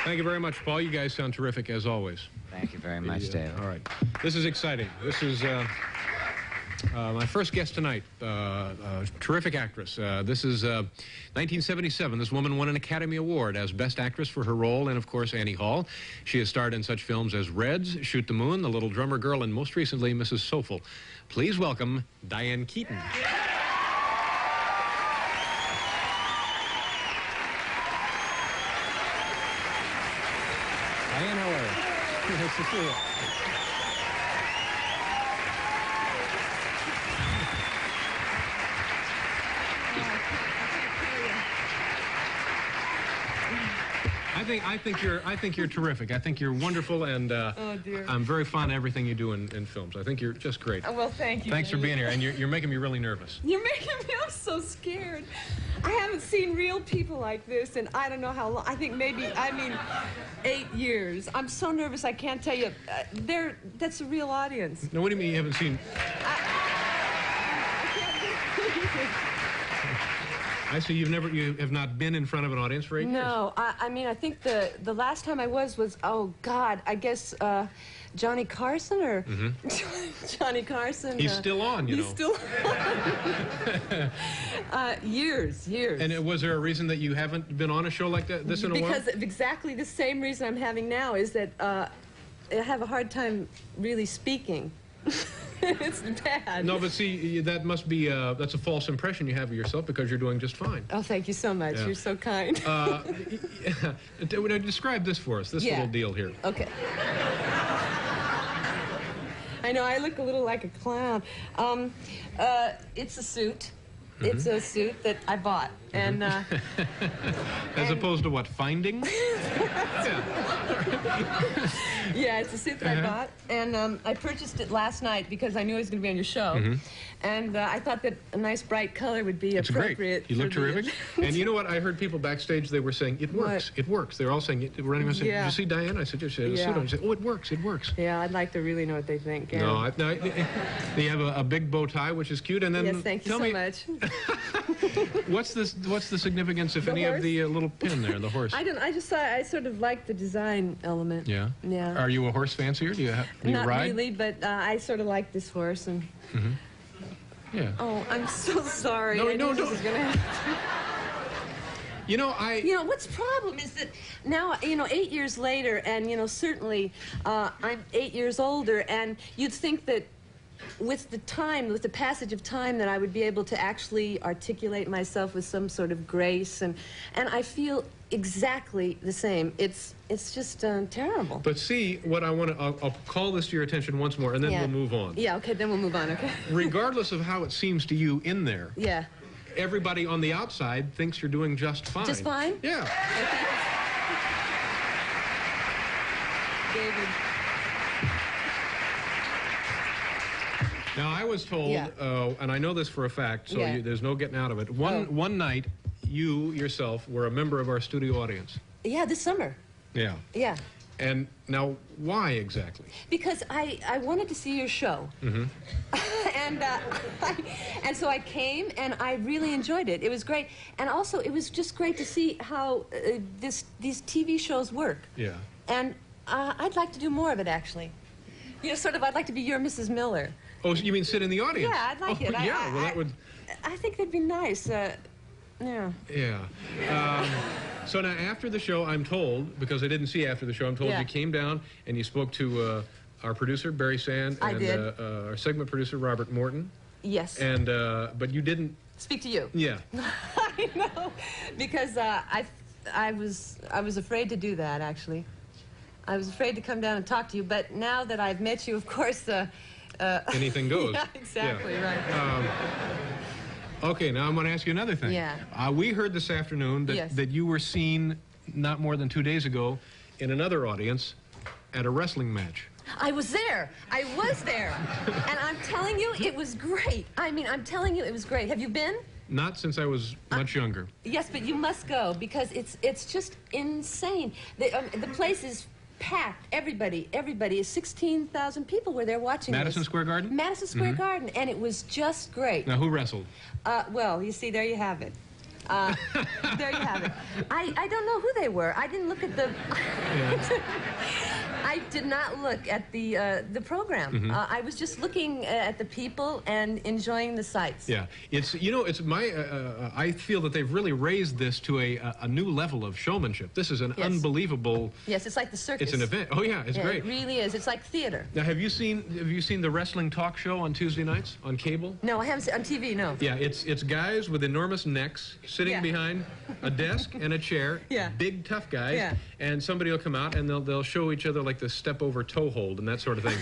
Thank you very much, Paul. You guys sound terrific, as always. Thank you very much, David. All right. This is exciting. This is my first guest tonight, terrific actress. This is 1977. This woman won an Academy Award as Best Actress for her role in, of course, Annie Hall. She has starred in such films as Reds, Shoot the Moon, The Little Drummer Girl, and most recently, Mrs. Soulful. Please welcome Diane Keaton. Diane, how are you? Nice to see you. I think you're terrific. I think you're wonderful, and oh dear. I'm very fond of everything you do in films. I think you're just great. Oh, well, thank you. Thanks for being here, and you're making me really nervous. You're making me. I'm so scared. I haven't seen real people like this, and I don't know how long. I think maybe 8 years. I'm so nervous. I can't tell you. That's a real audience. Now, what do you mean you haven't seen? I see you have not been in front of an audience for 8 years. No, I mean, I think the last time I was, oh God, I guess Johnny Carson or Johnny Carson. He's still on, you know. He's still on. Years. And was there a reason that you haven't been on a show like this in a while? Because of exactly the same reason I'm having now is that I have a hard time really speaking. It's bad. No, but see, that must be, that's a false impression you have of yourself because you're doing just fine. Oh, thank you so much. Yeah. You're so kind. Describe this for us, this little deal here. Okay. I know, I look a little like a clown. It's a suit. It's a suit that I bought. And, As opposed to what, finding? Yeah, it's a suit that I bought, and I purchased it last night because I knew I was going to be on your show, and I thought that a nice bright color would be appropriate. Great. You look terrific. And you know what? I heard people backstage, they were saying, it works, it works. They were all saying, running around saying, did you see Diane? I said, yes, she had a suit on. I said, oh, it works, it works. Yeah, I'd like to really know what they think. Yeah. No, you have a big bow tie, which is cute, and then yes, thank you so much. What's the significance, if any, of the little pin there, the horse? I just thought I sort of like the design element. Yeah? Yeah. Are you a horse fancier? Do you ride? Not really, but I sort of like this horse. And yeah. Oh, I'm so sorry. No, I knew this was gonna happen. You know, what's the problem is that now, 8 years later, and, certainly I'm 8 years older, and you'd think that with the passage of time, that I would be able to actually articulate myself with some sort of grace, and I feel exactly the same. It's just terrible. But see, what I want to, I'll call this to your attention once more, and then we'll move on. Yeah, okay, then we'll move on, okay? Regardless of how it seems to you in there, yeah, everybody on the outside thinks you're doing just fine. Just fine? Yeah. David. Now, I was told, and I know this for a fact, so there's no getting out of it. One night, you yourself were a member of our studio audience. Yeah, this summer. Yeah. Yeah. And now, why exactly? Because I wanted to see your show. And so I came, and I really enjoyed it. It was great. And also, it was just great to see how these TV shows work. Yeah. And I'd like to do more of it, actually. Sort of, I'd like to be your Mrs. Miller. Oh, so you mean sit in the audience? Yeah, I'd like it. Yeah, well, that would... I think that'd be nice. Yeah. Yeah. So now, after the show, I'm told, because I didn't see after the show, I'm told you came down and you spoke to our producer, Barry Sand, and our segment producer, Robert Morton. Yes. And, but you didn't... Speak to you. Yeah. I know, because I was afraid to do that, actually. I was afraid to come down and talk to you, but now that I've met you, of course... anything goes. Yeah, exactly, right. Okay, now I'm going to ask you another thing. Yeah. We heard this afternoon that you were seen not more than 2 days ago in another audience at a wrestling match. I was there. I was there. And I'm telling you, it was great. I mean, I'm telling you, it was great. Have you been? Not since I was much younger. Yes, but you must go, because it's just insane. The place is packed. Everybody is 16,000 people were there watching Madison Square Garden? Madison Square Garden, and it was just great. Now, who wrestled? Well, you see, there you have it. There you have it. I don't know who they were. I didn't look at the... I did not look at the program. I was just looking at the people and enjoying the sights. Yeah, it's it's my. I feel that they've really raised this to a new level of showmanship. This is an unbelievable. Yes, it's like the circus. It's an event. Oh yeah, it's great. It really is. It's like theater. Now, have you seen the wrestling talk show on Tuesday nights on cable? No, I haven't seen on TV. No. Yeah, it's guys with enormous necks sitting behind a desk and a chair. Yeah. Big tough guys. Yeah. And somebody will come out and they'll show each other like the step over toe hold and that sort of thing.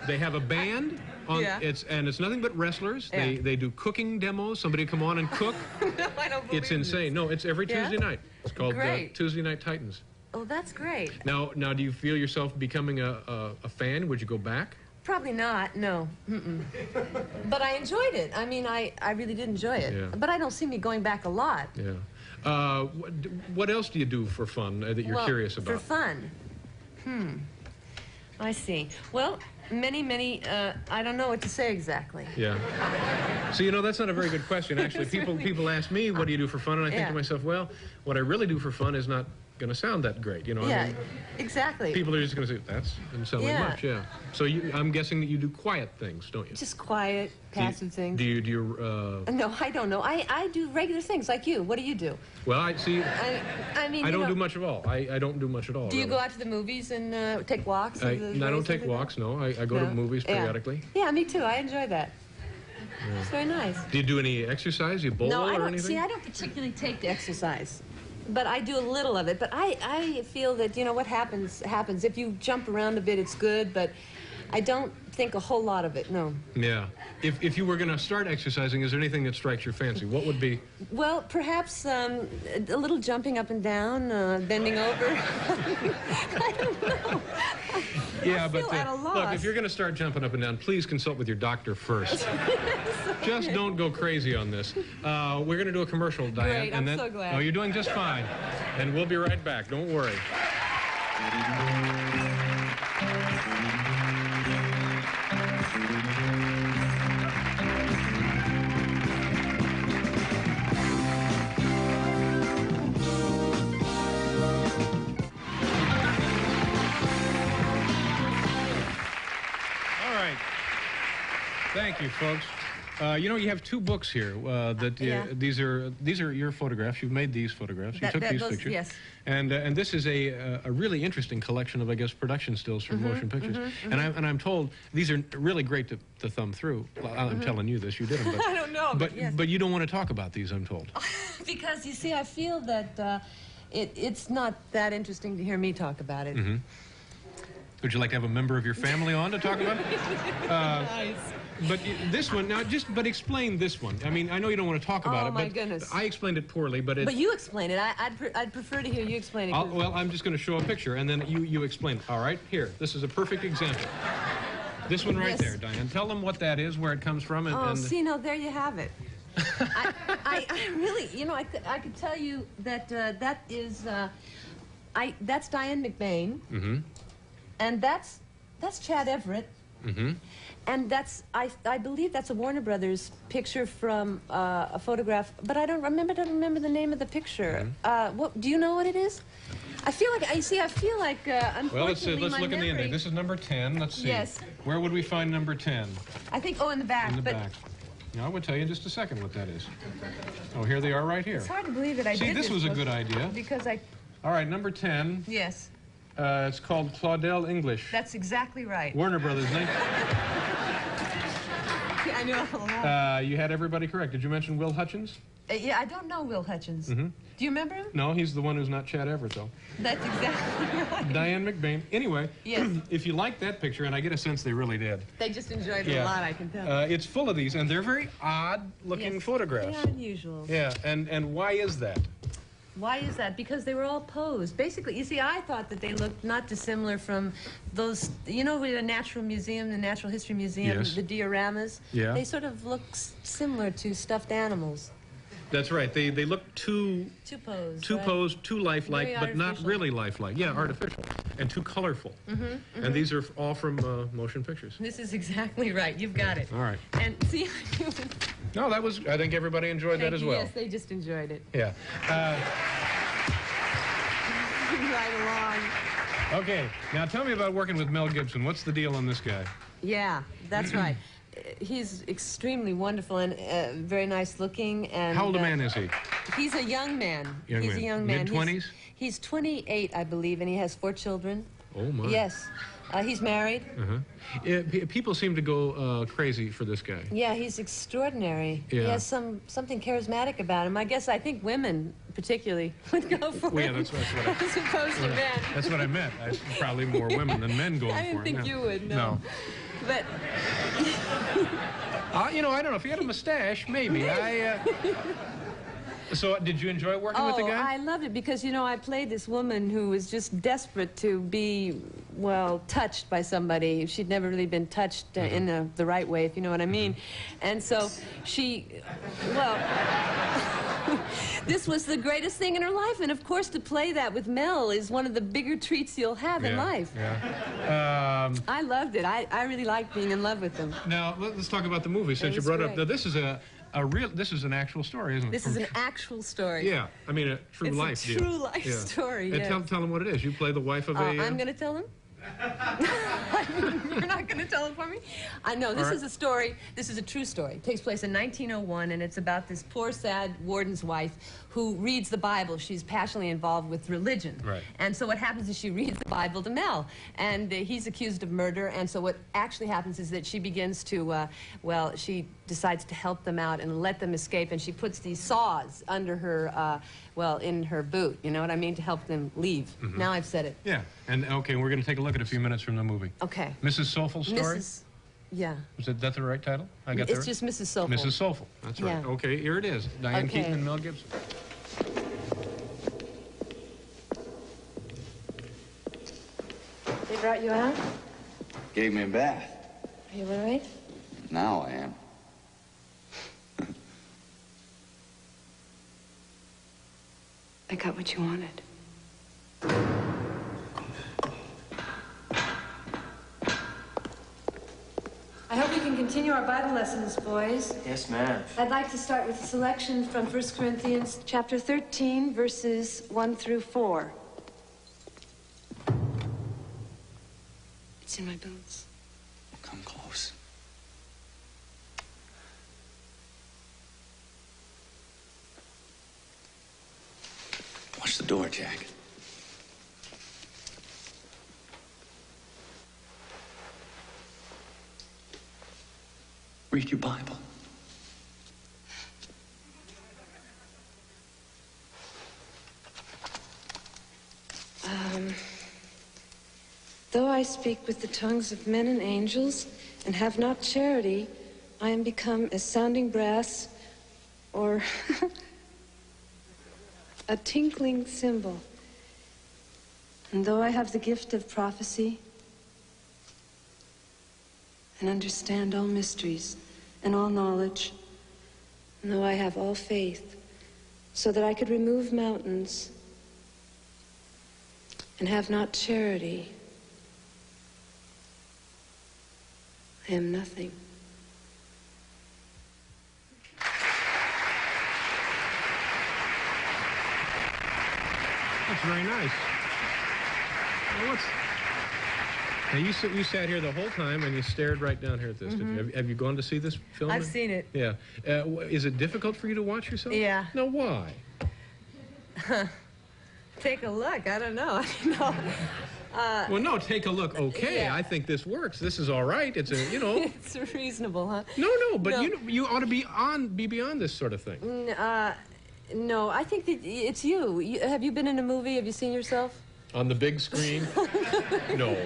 They have a band on and it's nothing but wrestlers. Yeah. They do cooking demos. Somebody come on and cook. No, I don't believe It's insane. this. No, it's every Tuesday night. It's called Tuesday Night Titans. Oh, that's great. Now, do you feel yourself becoming a fan? Would you go back? Probably not, no. But I enjoyed it. I mean, I really did enjoy it. Yeah. But I don't see me going back a lot. Yeah. What else do you do for fun that you're curious about? For fun? I see. Well, many, I don't know what to say exactly. Yeah. So, that's not a very good question, actually. People ask me, what do you do for fun? And I think to myself, well, what I really do for fun is not going to sound that great, I mean, exactly. people are just going to say, that doesn't sound like much, So I'm guessing that you do quiet things, don't you? Just quiet, passive things. Do you No, I don't know. I do regular things like you. What do you do? Well, I mean, I don't do much at all. I don't do much at all. Do you go out to the movies and take walks? I don't take walks, no. I go to movies periodically. Yeah, me too. I enjoy that. Yeah. It's very nice. Do you do any exercise? You bowl or anything? See, I don't particularly take to exercise. But I do a little of it. But I feel that, what happens. If you jump around a bit, it's good. But I don't think a whole lot of it, no. Yeah. If you were going to start exercising, is there anything that strikes your fancy? What would be? Well, perhaps a little jumping up and down, bending over. I don't know. Yeah, I feel but at a loss. look, if you're going to start jumping up and down, please consult with your doctor first. Just don't go crazy on this. We're going to do a commercial, Diane. Great, I'm so glad. Oh, you're doing just fine. And we'll be right back. Don't worry. Thank you, folks. You have two books here. These are your photographs. You've made these photographs. You took these pictures. Yes. And this is a really interesting collection of, I guess, production stills from motion pictures. And I'm told these are really great to thumb through. Well, I'm telling you this. You did them. But, I don't know. But you don't want to talk about these, I'm told. Because you see, I feel that it's not that interesting to hear me talk about it. Would you like to have a member of your family on to talk about it? Nice. But this one, but explain this one. I mean, I know you don't want to talk about it, my but goodness. I explained it poorly, but But you explain it. I'd prefer to hear you explain it. Well, I'm just going to show a picture, and then you explain it. All right? Here, this is a perfect example. This one right there, Diane. Tell them what that is, where it comes from, and see, no, there you have it. I really, I could tell you that that is, that's Diane McBain, and that's Chad Everett. And that's, I believe that's a Warner Brothers picture from a photograph, but I don't remember the name of the picture. What do you know what it is? I feel like, unfortunately, well, let's look in the ending. This is number 10. Let's see. Yes. Where would we find number 10? I think, in the back. In the back. Now, I will tell you in just a second what that is. Oh, here they are right here. It's hard to believe that I did this. See, this was a good idea. Because All right, number 10. Yes. It's called Claudel English. That's exactly right. Warner Brothers. I knew all along. You had everybody correct. Did you mention Will Hutchins? Yeah, I don't know Will Hutchins. Do you remember him? No, he's the one who's not Chad Everett, though. That's exactly right. Diane McBain. Anyway, yes. If you like that picture, and I get a sense they really did. They just enjoyed it a lot, I can tell. It's full of these, and they're very odd-looking photographs. They are unusual. Yeah, and why is that? Why is that? Because they were all posed. Basically, you see, I thought that they looked not dissimilar from those, with the Natural Museum, the Natural History Museum, the dioramas. Yeah. They sort of look similar to stuffed animals. That's right. They look too Posed, too lifelike, Very but not artificial. really lifelike. Yeah, artificial and too colorful. And these are all from motion pictures. This is exactly right. You've got it. All right. And see, No, that was. I think everybody enjoyed that as well. Yes, they just enjoyed it. Yeah. Right along. Okay. Now tell me about working with Mel Gibson. What's the deal on this guy? Yeah, that's right. He's extremely wonderful and very nice looking. And How old a man is he? He's a young man. Young he's man. a young man. Mid-20s? He's 28, I believe, and he has 4 children. Oh my. Yes. He's married. People seem to go crazy for this guy. Yeah, he's extraordinary. Yeah. He has something charismatic about him. I think women, particularly, would go for Well, yeah, him. that's what I, As opposed to men. that's what I meant. Probably more women than men going for I him. didn't think yeah. you would, no. But You know, I don't know. If he had a mustache, maybe. So, did you enjoy working with the guy? I loved it because, you know, I played this woman who was just desperate to be, well, touched by somebody. She'd never really been touched in the right way, if you know what I mean. And so she, well, this was the greatest thing in her life. And, of course, to play that with Mel is one of the bigger treats you'll have in life. Yeah. I loved it. I really liked being in love with him. Now, let's talk about the movie since you brought it up. Now, this is this is an actual story, isn't it? This is an actual story. Yeah, I mean a true life deal. It's a true life story, And yes. tell them what it is. You play the wife of a... I'm going to tell him? You're not going to tell it for me? I know. This is a story. This is a true story. It takes place in 1901, and it's about this poor, sad warden's wife who reads the Bible. She's passionately involved with religion. Right. And so what happens is she reads the Bible to Mel, and he's accused of murder. And so what actually happens is that she begins to, well, she decides to help them out and let them escape, and she puts these saws under her, well, in her boot, you know what I mean, to help them leave. Now I've said it. Yeah, and okay, we're going to take a look at a few minutes from the movie. Okay. Mrs. Soulful's story? Yeah. Was that the right title? I got It's just Mrs. Soulful. Mrs. Soulful, that's right. Yeah. Okay, here it is. Diane Keaton and Mel Gibson. They brought you out? Gave me a bath. Are you all right? Now I am. I got what you wanted. I hope we can continue our Bible lessons, boys. Yes, ma'am. I'd like to start with a selection from 1 Corinthians chapter 13, verses 1 through 4. It's in my boots. Come close. Watch the door, Jack. Read your Bible. Though I speak with the tongues of men and angels and have not charity, I am become as sounding brass or a tinkling cymbal. And though I have the gift of prophecy and understand all mysteries and all knowledge, and though I have all faith so that I could remove mountains and have not charity, I am nothing. That's very nice. Now, now you sat here the whole time and you stared right down here at this. Did you? Have you gone to see this film? I've seen it. Yeah. Is it difficult for you to watch yourself? Yeah. No, why? Take a look. I don't know. No. Well, no, take a look. Okay, Yeah. I think this works. This is all right. It's a, you know. It's reasonable, huh? No, but No. you ought to be beyond this sort of thing. No, I think that it's you. Have you been in a movie? Have you seen yourself? On the big screen? No.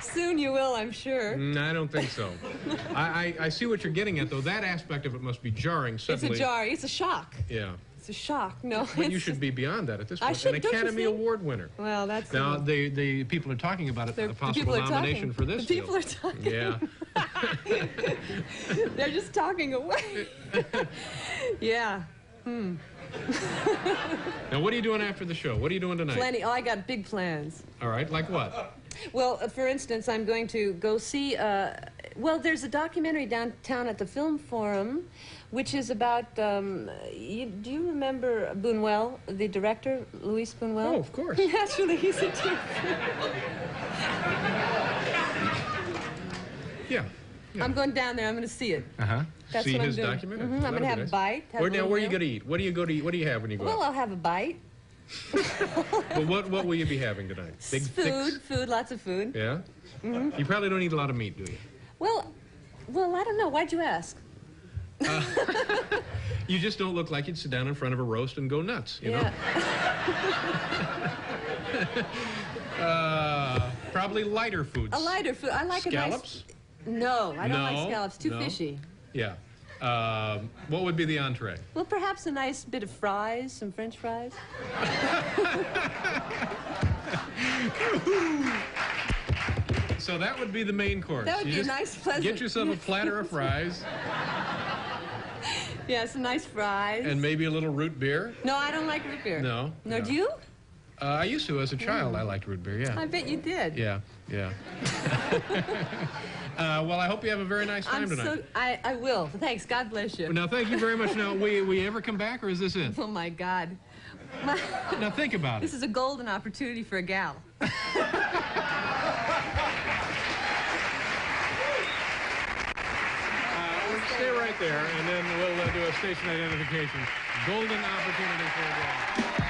Soon you will, I'm sure. I don't think so. I see what you're getting at, though. That aspect of it must be jarring. Suddenly. It's a jar. It's a shock. Yeah. It's a shock. No. But you it's should be beyond that at this point. I should, An don't you Academy think? Award winner. Well, that's Now the people are talking about it, a possible nomination for this. The people film. are talking. Yeah. They're just talking away. Yeah. Now, what are you doing after the show? What are you doing tonight? Plenty. Oh, I got big plans. All right, like what? Well, for instance, I'm going to go see, well, there's a documentary downtown at the Film Forum, which is about, do you remember Buñuel, the director, Luis Buñuel? Oh, of course. Naturally, he's a dear Yeah. Yeah. I'm going down there. I'm going to see it. Uh-huh. That's See what his I'm doing. documentary? I'm going to have a bite. Have a Where are little you meal. going to eat? What do you go to eat? What do you have when you go Well, out? I'll have a bite. Well, what will you be having tonight? Big Food, lots of food. Yeah? You probably don't eat a lot of meat, do you? Well, I don't know. Why'd you ask? You just don't look like you'd sit down in front of a roast and go nuts, you know? Probably lighter foods. A lighter food. I like Scallops? a nice... No, I don't like No, scallops. Too no. fishy. Yeah. What would be the entree? Well, perhaps a nice bit of fries, some French fries. So that would be the main course. That would You be a just nice, pleasant... Get yourself a platter of fries Yeah, some nice fries. and maybe a little root beer. No, I don't like root beer. No. No, do you? I used to as a child. I liked root beer, yeah. I bet you did. Yeah, yeah. Well, I hope you have a very nice time tonight. I will. Thanks. God bless you. Now, thank you very much. Now, we ever come back, or is this it? Oh, my God. Now, think about This it. is a golden opportunity for a gal. Stay right there, and then we'll do a station identification. Golden opportunity for a gal.